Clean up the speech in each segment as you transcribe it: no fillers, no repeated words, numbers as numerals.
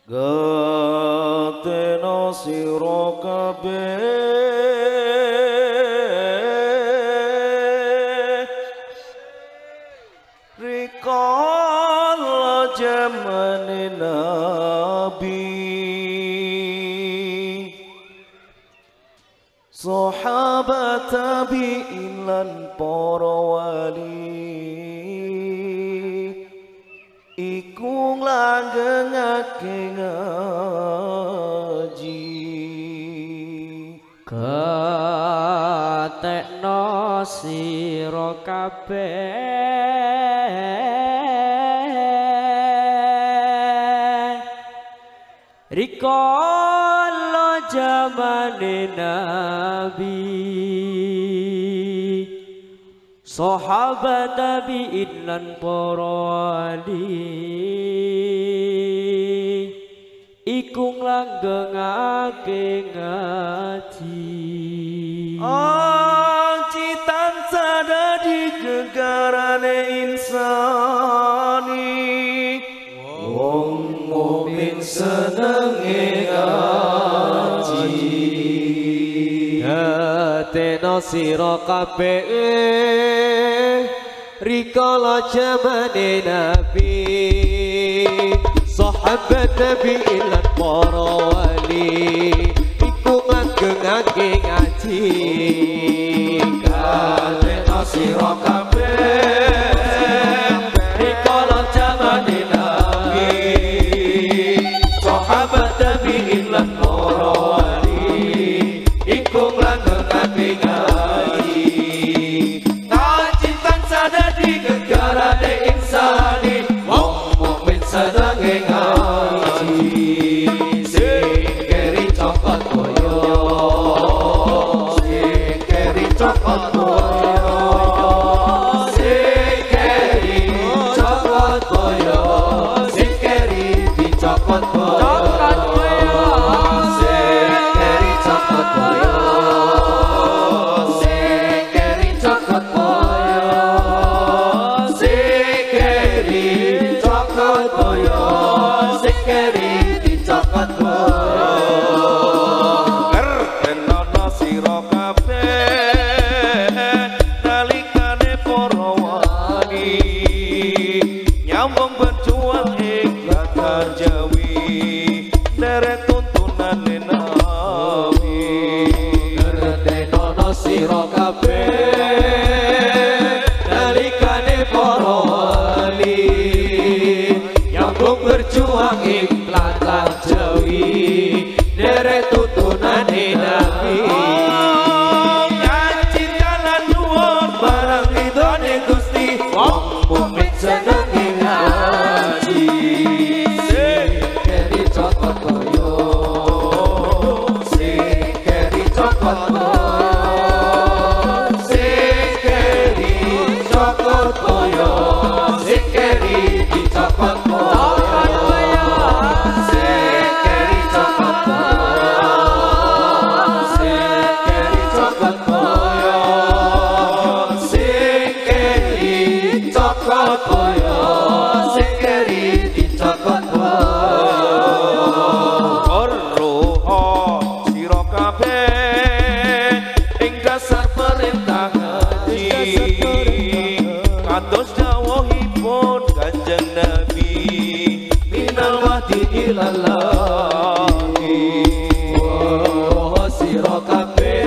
Gateno sira kabeh rikala jamane nabi sahabat tabi'in lan para wali iku langgengake ngaji katekno sira kabeh rikala jamane nabi sahabat tabi'in lan para wali iku nglanggengake ngaji citan sadadi gegarane insani wong mukmin senenge ngaji Gateno sira kabeh rikala jamane nabi sahabat tabi'in lan para wali iku langgengake ngaji Gateno sira kabeh rikala jamane nabi sahabat tabi'in lan para wali iku langgengake ngaji kacitan sadadi gegarane insani wong mukmin senenge ngaji sing keri cokot boyo sing keri cokot boyo sing keri cokot boyo sing keri dicokot boyo sing keri cokot boyo sing keri cokot boyo sing keri cokot boyo sing keri dicokot boyo Ernana sira kabeh nalikane para wali nyambung berjuang ing latar Jawi derek tuntunane nabi Gateno sira kabeh nalikane para wali nyambung berjuang ing latar Jawi derek tuntunane nabi ngaji dalan nuwun barang ridhone Gusti wong mukmin senenge ngaji sing keri cokot boyo sing keri cokot boyo sing keri cokot boyo sing keri dicokot boyo sing keri cokot boyo sing keri cokot boyo sing keri cokot boyo sing keri dicokot boyo roho sira kabeh ing dasar perintah ngaji kados dawuhipun Kanjeng Nabi minal wahdi ilal lahi roho sira kabeh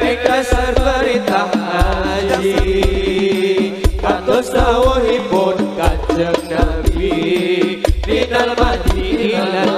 ing dasar perintah ngaji kados dawuhipun Kanjeng Nabi minal mahdi ilal